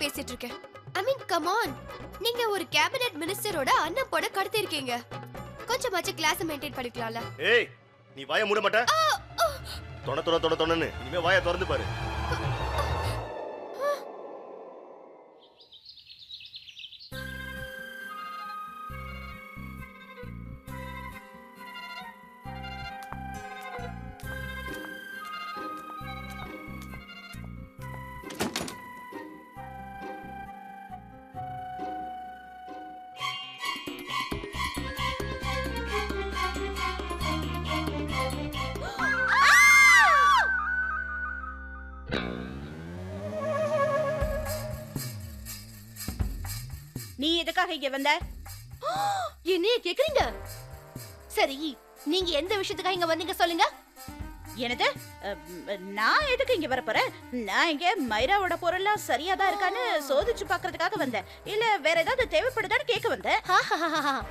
பேசிட்டு இருக்கேன். ஐ mean come on, நீங்க ஒரு கேபினெட் மினிஸ்டரோட அண்ணன் போட கடத்தி இருக்கீங்க. கொஞ்சமாச்சு கிளாஸ் மெயின்டைன் பண்ணிக்கலாம்ல. ஏய், நீ வாயை மூட மாட்ட? தொணன்னு இனிமே வாயை திறந்து பாரு. நீ எதுக்காக இங்க வந்த? என்னைய கேக்குறீங்க? சரி, நீங்க எந்த விஷயத்துக்காக இங்க வந்தீங்க சொல்லுங்க. என்னது? நான் எதுக்கு இங்க வர போறேன்? நான் இங்க மைராவோட பொருள்லாம் சரியா தான் இருக்கான்னு சோதிச்சு பாக்குறதுக்காக வந்தேன். இல்ல வேற ஏதாவது தேவைப்படுதான்னு கேட்க வந்தேன்.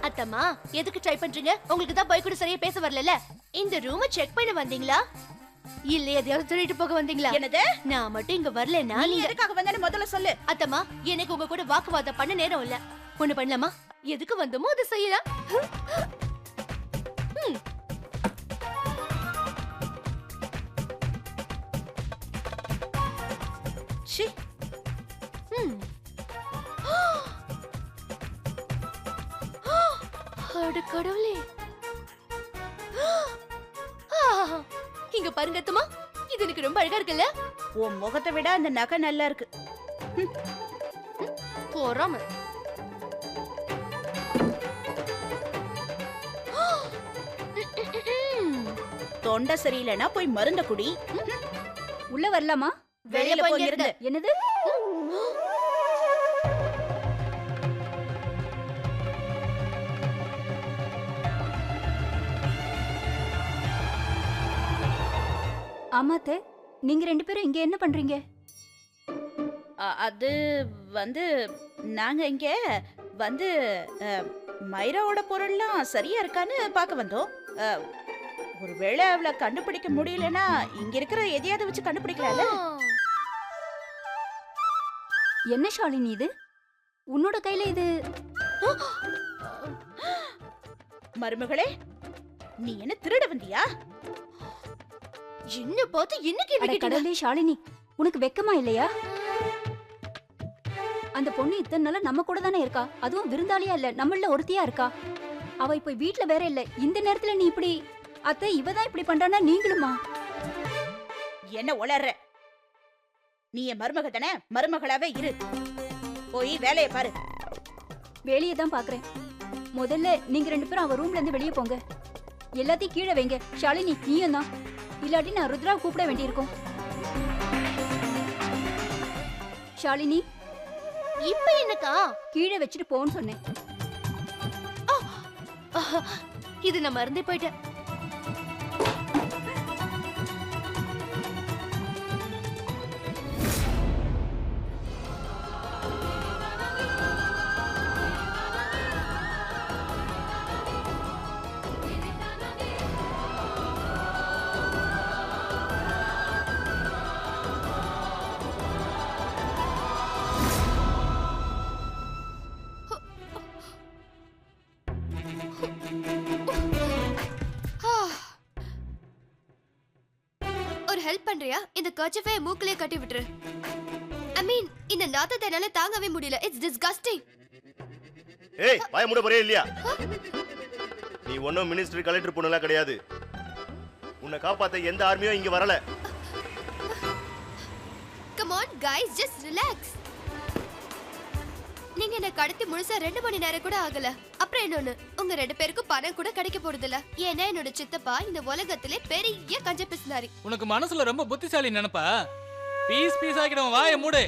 அத்தம்மா, எதுக்கு ட்ரை பண்றீங்க? உங்களுக்கு தான் போய் கூட சரியா பேச வரல. இந்த ரூமை செக் பண்ண வந்தீங்களா இல்ல எதையாவது திருடிட்டு போக வந்தீங்களா? என்னது? நான் மட்டும் இங்க வரலனா நீ எதுக்காக வந்தேன்னு முதல்ல சொல்லு. அத்தம்மா, எனக்கு உங்க கூட வாக்குவாதம் பண்ண நேரம் இல்ல. ஒண்ணு பண்ணலாமா? எதுக்கு வந்தோமோ அதை செய்யலாம். சி. அட கடவுளே. இங்க பாருங்க அத்தம்மா, இது எனக்கு ரொம்ப அழகா இருக்குல்ல? உன் முகத்தை விட அந்த நகை நல்லா இருக்கு. போறாம. தொண்டை சரியில்லைன்னா போய் மருந்த குடி. உள்ள வரலாமா? வெளியில போய் இருந்து. என்னது? ஆமாத்தே, நீங்க ரெண்டு பேரும் இங்க என்ன பண்றீங்க? அது வந்து நாங்க இங்க வந்து மைராவோட பொருள்லாம் சரியா இருக்கான்னு பார்க்க வந்தோம். ஒருவேளை அவளை கண்டுபிடிக்க முடியலன்னா இங்க இருக்கிற எதையாவது வச்சு கண்டுபிடிக்கலாம்ல. என்ன ஷாலினி இது? உன்னோட கையில இது? மருமகளே, நீ என்ன திருட வந்தியா? என்ன பார்த்து என்ன கேள்வி கேட்டீங்க? கடவுளே ஷாலினி, உனக்கு வெக்கமா இல்லையா? அந்த பொண்ணு இத்தனை நாளா நம்ம கூட தானே இருக்கா. அதுவும் விருந்தாளியா இல்ல, நம்மள ஒருத்தியா இருக்கா. அவ இப்ப வீட்ல வேற இல்ல. இந்த நேரத்துல நீ இப்படி அத்தை இவதான் இப்படி பண்றானா நீங்களுமா? என்ன உளற? நீ என் மருமக தானே, மருமகளாவே இரு. போய் வேலையை பாரு. வேலையை தான் பாக்குறேன். முதல்ல நீங்க ரெண்டு பேரும் அவ ரூம்ல இருந்து வெளியே போங்க. எல்லாத்தையும் கீழே வைங்க. ஷாலினி நீயும் தான், இல்லாட்டி நான் ருத்ரா கூப்பிட வேண்டியிருக்கும். ஷாலினி, இப்ப என்னக்கா? கீழே வச்சுட்டு போன்னு சொன்னேன். இது நான் மறந்தே போயிட்டேன். ஒரு ஹெல்ப் பண்றியா? இந்த கர்ச்சீஃபை மூக்கிலே கட்டி விட்டுரு. ஐ மீன் இந்த நாத்தத்தை என்னால தாங்கவே முடியல. It's disgusting. ஏய், வாயை மூட போறியா இல்லையா? நீ ஒன்னும் மினிஸ்டர் கலெக்டர் பொண்ணுலாம் கிடையாது. உன்னை காப்பாத்த எந்த ஆர்மியும் இங்க வரல. Come on guys, just relax. நீங்க என்ன கடத்தி முழுசா 2 மணி நேரம் கூட ஆகல. அப்புறம் இன்னொன்னு, உங்க 2 பேருக்கும் பணம் கூட கிடைக்க போறது இல்ல. ஏன்னா என்னோட சித்தப்பா இந்த உலகத்திலே பெரிய கஞ்ச பிசினாரி. உனக்கு மனசுல ரொம்ப புத்திசாலி நினைப்பா. பீஸ் பீஸ் ஆகிடும், வாயை மூடு.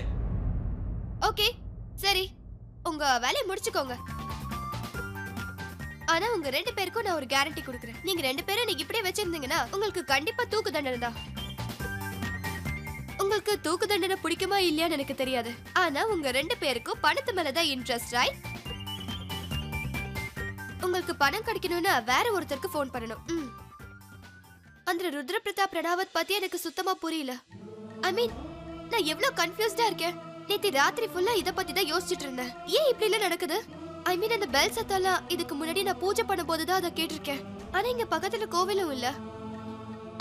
ஓகே சரி, உங்க வேலையை முடிச்சுக்கோங்க. ஆனா உங்க 2 பேருக்கும் நான் ஒரு கேரண்டி கொடுக்குறேன். நீங்க 2 பேரும் நீங்க இப்படியே வச்சிருந்தீங்கன்னா உங்களுக்கு கண்டிப்பா தூக்கு தண்டனை தான். உங்களுக்கு தூக்கு தண்டனை பிடிக்குமா இல்லையான்னு எனக்கு தெரியாது. ஆனா உங்க 2 பேருக்கும் பணத்து மேலதான் இன்ட்ரெஸ்ட், ரைட்? உங்களுக்கு பணம் கிடைக்கணும்னா வேற ஒருத்தருக்கு போன் பண்ணணும். அந்த ருத்ர பிரதாப் ரணாவத் பத்தி எனக்கு சுத்தமா புரியல. ஐ மீன் நான் எவ்வளவு கன்ஃபியூஸ்டா இருக்கேன். நேத்து ராத்திரி ஃபுல்லா இத பத்தி தான் யோசிச்சிட்டு இருந்தேன். ஏன் இப்படி எல்லாம் நடக்குது? ஐ மீன் அந்த பெல் சத்தம்லாம் இதுக்கு முன்னாடி நான் பூஜை பண்ணும்போது தான் அதை கேட்டிருக்கேன். ஆனா இங்க பக்கத்துல கோவிலும் இல்ல.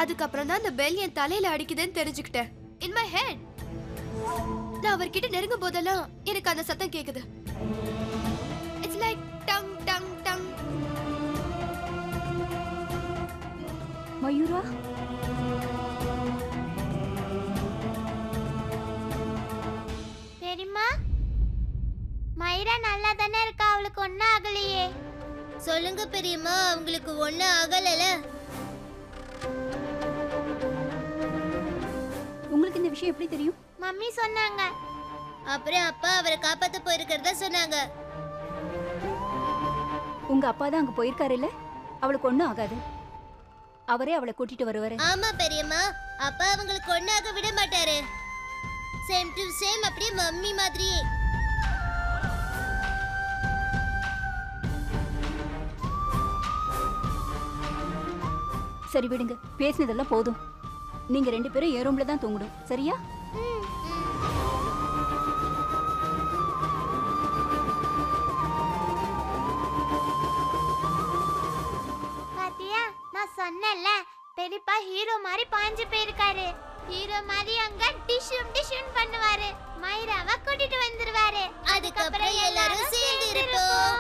அதுக்கப்புறம் தான் அந்த பெல் என் தலையில அடிக்குதுன்னு தெரிஞ்சுக்கிட்டேன். In my head. நான் அவர்கிட்ட நெருங்கும் போதெல்லாம் எனக்கு அந்த சத்தம் கேக்குது. It's like tongue tongue tongue. Mayura, பெரியம்மா, மைரா நல்லா தானே இருக்கா? அவளுக்கு ஒன்றும் ஆகலையே. சொல்லுங்க பெரியம்மா, அவங்களுக்கு ஒன்றும் ஆகலைல. உங்களுக்கு இந்த விஷயம் எப்படி தெரியும்? மம்மி சொன்னாங்க. அப்புறம் அப்பா அவரை காப்பாத்த போயிருக்கிறதா சொன்னாங்க. உங்க அப்பா தான் அங்க போயிருக்காரு இல்ல? அவளுக்கு ஒண்ணும் ஆகாது. அவரே அவளை கூட்டிட்டு வருவாரு. ஆமா பெரியம்மா, அப்பா அவங்களுக்கு ஒன்றாக விட மாட்டாரு. சேம் டு சேம், அப்படியே மம்மி மாதிரியே. சரி விடுங்க, பேசினதெல்லாம் போதும். நீங்க 2 பேரும் என் ரூம்ல தான் தூங்கணும், சரியா? பாத்தியா, நான் சொன்னேன்ல, பெரியப்பா ஹீரோ மாதிரி பாஞ்சு போயிருக்காரு. ஹீரோ மாதிரி அங்க டிஷும் டிஷும் பண்ணுவாரு. மைராவை கூட்டிட்டு வந்துருவாரு. அதுக்கப்புறம் எல்லாரும் சேர்ந்து இருப்போம்.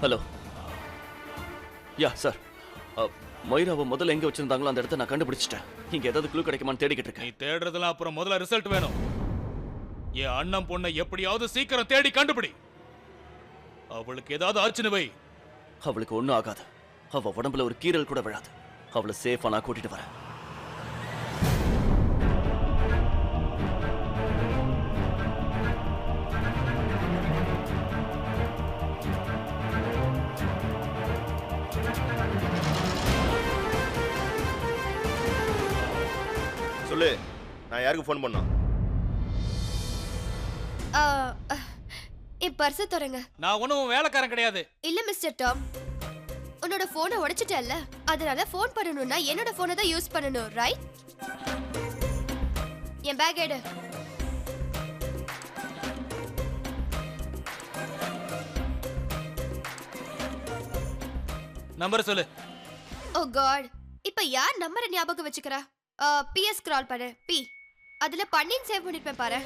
ஹலோ. யா சார், மொய்ராவை முதல்ல எங்க வச்சிருந்தாங்களோ அந்த இடத்த நான் கண்டுபிடிச்சிட்டேன். இங்க ஏதாவது க்ளூ கிடைக்குமான்னு தேடிக்கிட்டு நீ இருக்கேன். தேடுறதெல்லாம் அப்புறம் முதல்ல ரிசல்ட் வேணும். என் அண்ணன் பொண்ணை எப்படியாவது சீக்கிரம் தேடி கண்டுபிடி. அவளுக்கு ஏதாவது ஆச்சுன்னு வை. அவளுக்கு ஒன்றும் ஆகாது. அவ உடம்புல ஒரு கீறல் கூட விழாது. அவளை சேஃபா நான் கூட்டிட்டு வரேன். சொல்லு, நான் யாருக்கு ஃபோன் பண்ணோம்? என் பர்ஸை தொடங்க. நான் ஒன்றும் வேலைக்காரன் கிடையாது. இல்ல மிஸ்டர் டாம், உன்னோட போனை உடைச்சிட்டல்ல, அதனால ஃபோன் பண்ணணும்னா என்னோட போனை தான் யூஸ் பண்ணணும், ரைட்? என் பேக் எடு. நம்பர் சொல்லு. ஓ காட், இப்ப யார் நம்பரை ஞாபகம் வச்சுக்கிறா? பிஎஸ் ஸ்க்ரால் பண்ணு. பி அதுல பண்ணின்னு சேவ் பண்ணிருப்பேன் பாரு.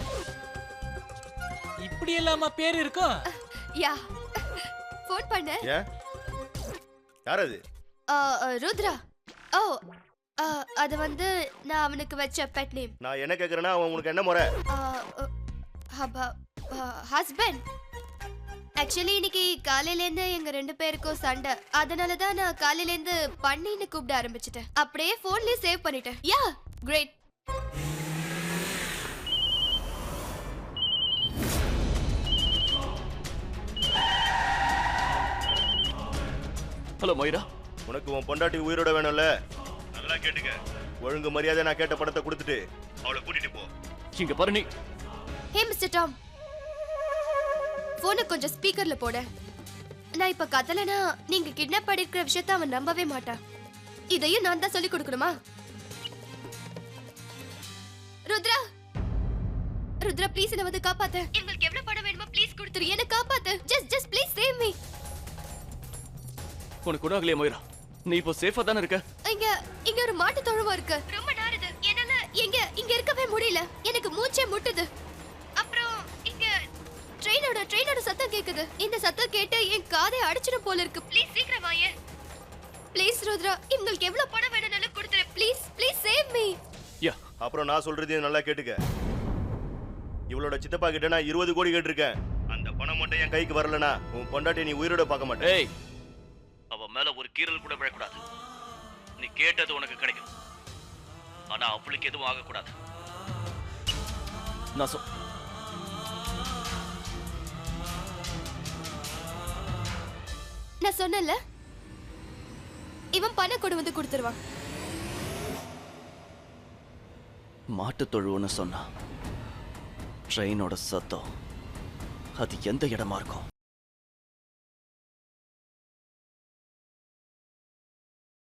இப்படி எல்லாமா பேர் இருக்கும்? யா, ஃபோன் பண்ணு. ஏன்? யார் அது? ருத்ரா. ஓ, அது வந்து நான் அவனுக்கு வச்ச பெட் நேம். நான் என்ன கேக்குறேன்னா அவன் உனக்கு என்ன முறை? ஹஸ்பண்ட். ஆக்சுவலி இன்னைக்கு காலையில இருந்து எங்க 2 பேருக்கும் சண்டை. அதனால தான் நான் காலையில இருந்து பண்ணின்னு கூப்பிட ஆரம்பிச்சிட்டேன். அப்படியே போன்லயே சேவ் பண்ணிட்டேன். யா, கிரேட். ஹலோ மொய்ரா. உனக்கு உன் பொண்டாட்டி உயிரோட வேணும்ல? நல்லா கேட்டுக்க. ஒழுங்கு மரியாதை நான் கேட்ட படத்தை கொடுத்துட்டு அவளை கூட்டிட்டு போ. இங்க பாரு நீ. ஹே மிஸ்டர் டாம், போனை கொஞ்சம் ஸ்பீக்கர்ல போட. நான் இப்ப கத்தலனா நீங்க கிட்னாப் பண்ணிருக்கிற விஷயத்தை அவன் நம்பவே மாட்டான். இதையும் நான் தான் சொல்லி கொடுக்கணுமா? ருத்ரா, ருத்ரா ப்ளீஸ் என்ன வந்து காப்பாத்து. உங்களுக்கு எவ்வளவு பணம் வேணுமோ ப்ளீஸ் கொடுத்துரு. என்ன காப்பாத்து. Just please save me. உனக்கு கூட ஆகலையா மொய்ரா? நீ இப்போ சேஃபா தானே இருக்க? இங்க ஒரு மாட்டு தொழுவம் இருக்கு. ரொம்ப நாறுது. என்னால இங்க இருக்கவே முடியல. எனக்கு மூச்சே முட்டுது. அப்புறம் இங்க ட்ரெயினோட சத்தம் கேக்குது. இந்த சத்தம் கேட்டு என் காதை அடிச்சிடும் போல இருக்கு. ப்ளீஸ் சீக்கிரம் வாயே. ப்ளீஸ் ருத்ரா, உங்களுக்கு எவ்வளவு பணம் வேணும்னாலும் கொடுத்துரு. Please save me. யா. அப்புறம் நான் சொல்றதையும் நல்லா கேட்டுக்க. இவளோட சித்தப்பா கிட்ட நான் 20 கோடி கேட்டிருக்கேன். அந்த பணம் மட்டும் என் கைக்கு வரலனா உன் பொண்டாட்டி நீ உயிரோட பார்க்க மாட்டே. ஏய், அவ மேல ஒரு கீறல் கூட விழக்கூடாது. நீ கேட்டது உனக்கு கிடைக்கும். ஆனா அவளுக்கு எதுவும் ஆகக்கூடாது. நான் சொன்னல, இவன் பணம் கொண்டு வந்து கொடுத்துருவான். மாட்டுத் தொழுவுன்னு சொன்னா ட்ரெயினோட சத்தம் அது எந்த இடமா இருக்கும்?